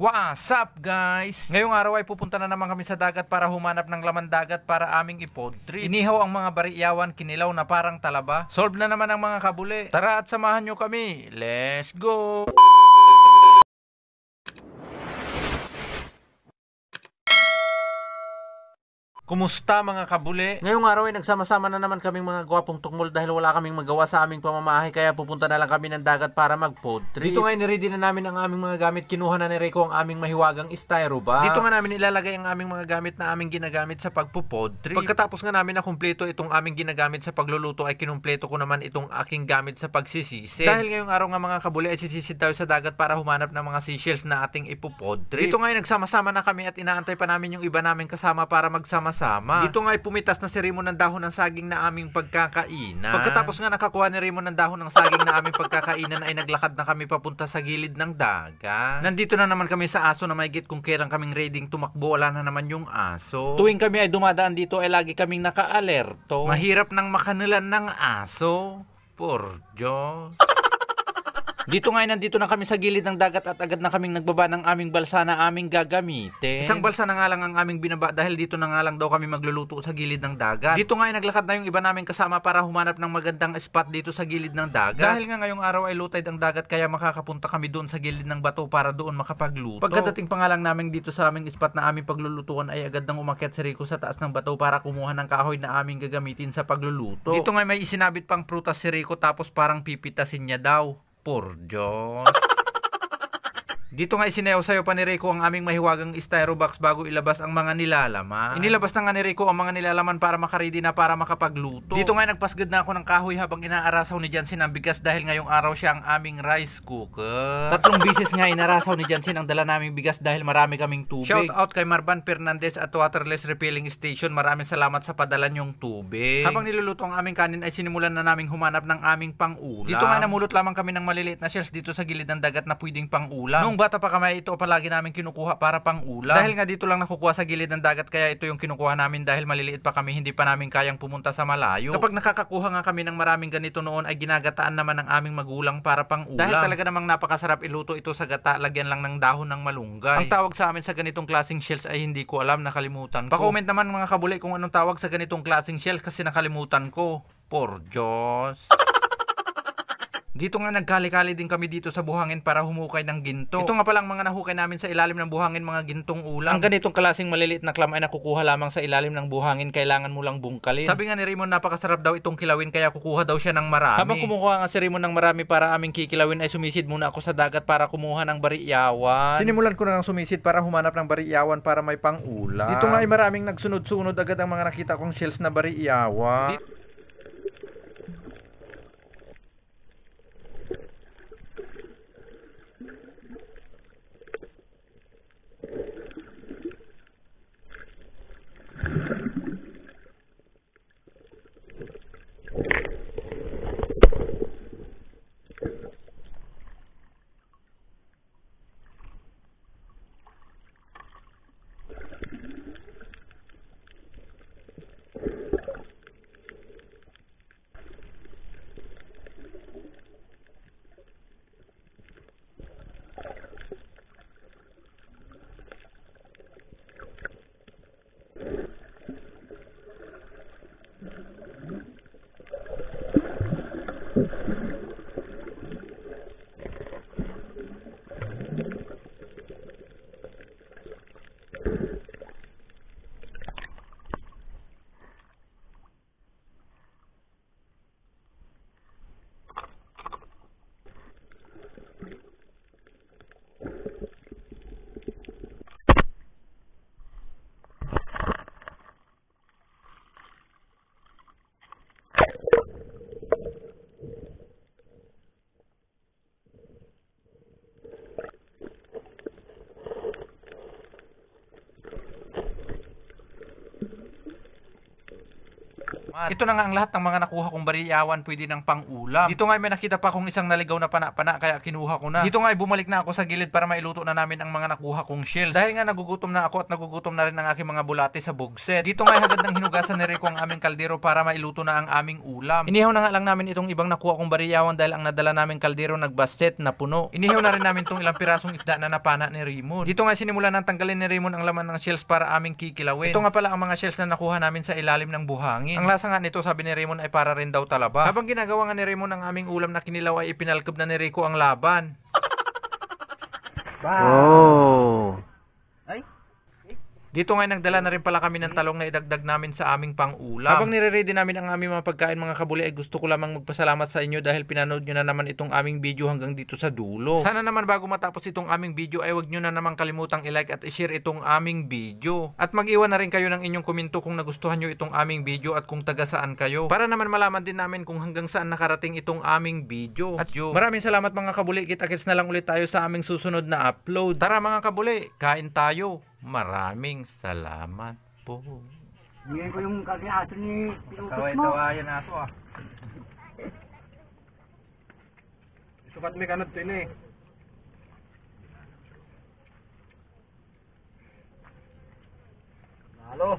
What's up guys? Ngayong araw ay pupunta na naman kami sa dagat para humanap ng laman dagat para aming ipod trip. Inihaw ang mga bariyawan, kinilaw na parang talaba. Solve na naman ang mga kabuli. Tara at samahan nyo kami. Let's go! Kumusta mga kabuli? Ngayong araw ay nagsama-sama na naman kaming mga gwapong tukmol dahil wala kaming magawa sa aming pamamahay kaya pupunta na lang kami ng dagat para mag-pod trip. Dito nga niready na namin ang aming mga gamit. Kinuha na ni Rico ang aming mahiwagang styro box. Dito nga namin ilalagay ang aming mga gamit na aming ginagamit sa pagpo-pod trip. Pagkatapos nga namin na kumpleto itong aming ginagamit sa pagluluto ay kinumpleto ko naman itong aking gamit sa pagsisisid. Dahil ngayong araw nga mga kabuli ay sisisid tayo sa dagat para humanap ng mga seashells na ating ipopod trip. Dito nga ay nagsama-sama na kami at inaantay pa namin yung iba naming kasama para magsama-sama. Dito nga ay pumitas na si Raymond ng dahon ng saging na aming pagkakainan. Pagkatapos nga nakakuha ni Raymond ng dahon ng saging na aming pagkakainan ay naglakad na kami papunta sa gilid ng dagat. Nandito na naman kami sa aso na mahigit kung kailan kaming reading tumakbo, wala na naman yung aso. Tuwing kami ay dumadaan dito ay lagi kaming naka-alerto. Mahirap nang makanulan ng aso. Por Diyos. Dito nga nandito na kami sa gilid ng dagat at agad na kaming nagbaba ng aming balsa na aming gagamitin. Isang balsa na nga lang ang aming binaba dahil dito na nga lang daw kami magluluto sa gilid ng dagat. Dito nga naglakad na yung iba naming kasama para humanap ng magandang spot dito sa gilid ng dagat. Dahil nga ngayong araw ay low tide ang dagat kaya makakapunta kami doon sa gilid ng bato para doon makapagluto. Pagkadating pa nga lang namin dito sa aming spot na aming paglulutuan ay agad nang umakyat si Rico sa taas ng bato para kumuha ng kahoy na aming gagamitin sa pagluluto. Dito nga may isinabit pang prutas si Rico tapos parang pipitasin niya daw. Por Diyos. Dito nga isineosayo pa ni Rico ang aming mahiwagang styro box bago ilabas ang mga nilalaman. Inilabas na nga ni Rico ang mga nilalaman para makaredy na para makapagluto. Dito nga nagpasgad na ako ng kahoy habang inaarasaw ni Jansen ang bigas dahil ngayong araw siya ang aming rice cooker. 3 bisis nga inarasaw ni Jansen ang dala naming bigas dahil marami kaming tubig. Shout out kay Marban Fernandez at Waterless Refilling Station. Maraming salamat sa padala niyong tubig. Habang niluluto ang aming kanin ay sinimulan na naming humanap ng aming pang-ulam. Dito nga namulot lamang kami ng maliliit na shells dito sa gilid ng dagat na pwedeng pang-ulam. Nung bata pa kami, ito palagi namin kinukuha para pang ulam. Dahil nga dito lang nakukuha sa gilid ng dagat kaya ito yung kinukuha namin dahil maliliit pa kami, hindi pa namin kayang pumunta sa malayo. Kapag nakakakuha nga kami ng maraming ganito noon ay ginagataan naman ng aming magulang para pang ulam. Dahil talaga namang napakasarap iluto ito sa gata, lagyan lang ng dahon ng malunggay. Ang tawag sa amin sa ganitong klaseng shells ay hindi ko alam, nakalimutan ko. Pa-comment naman mga kabuli kung anong tawag sa ganitong klaseng shells kasi nakalimutan ko. Por Diyos. Dito nga nagkali-kali din kami dito sa buhangin para humukay ng ginto. Ito nga palang mga nahukay namin sa ilalim ng buhangin, mga gintong ulam. Ang ganitong klaseng maliliit na clam ay nakukuha lamang sa ilalim ng buhangin, kailangan mo lang bungkalin. Sabi nga ni Raymond napakasarap daw itong kilawin kaya kukuha daw siya ng marami. Habang kumukuha nga si Raymond ng marami para aming kikilawin ay sumisid muna ako sa dagat para kumuha ng bariyawan. Sinimulan ko na ng sumisid para humanap ng bariyawan para may pang-ulam. Dito nga ay maraming nagsunod-sunod agad ang mga nakita kong shells na bariyawan. Ito na nga ang lahat ng mga nakuha kong bariyawan pwede ng pang-ulam. Dito nga may nakita pa akong isang naligaw na pana-pana kaya kinuha ko na. Dito nga bumalik na ako sa gilid para mailuto na namin ang mga nakuha kong shells. Dahil nga nagugutom na ako at nagugutom na rin ang aking mga bulate sa bugset. Dito nga hagad ng hinugasan ni Rico ang aming kaldero para mailuto na ang aming ulam. Inihaw na nga lang namin itong ibang nakuha kong bariyawan dahil ang nadala naming kaldero nagbastet na puno. Inihaw na rin namin itong ilang pirasong isda na napana ni Raymond. Dito nga sinimulan ng tanggalin ni Raymond ang laman ng shells para aming kikilawin. Ito nga pala ang mga shells na nakuha namin sa ilalim ng buhangin. Ang lasa nga nito sabi ni Raymond ay para rin daw talaba. Habang ginagawa nga ni Raymond ang aming ulam na kinilaw ay ipinalkob na ni Rico ang laban. Oh. Dito nga nagdala na rin pala kami ng talong na idagdag namin sa aming pang-ulam. Habang nire-ready namin ang aming mga pagkain mga kabuli ay gusto ko lamang magpasalamat sa inyo dahil pinanood nyo na naman itong aming video hanggang dito sa dulo. Sana naman bago matapos itong aming video ay huwag nyo na naman kalimutang i-like at i-share itong aming video. At mag-iwan na rin kayo ng inyong komento kung nagustuhan nyo itong aming video at kung taga saan kayo. Para naman malaman din namin kung hanggang saan nakarating itong aming video. At maraming salamat mga kabuli. Kita-kits na lang ulit tayo sa aming susunod na upload. Tara mga kabuli, kain tayo. Maraming salamat po. Bigyan ko yung kagyaso ni pinutot mo. Kaway-tawayan na ito ah. Sukat may kanot din eh. Halo.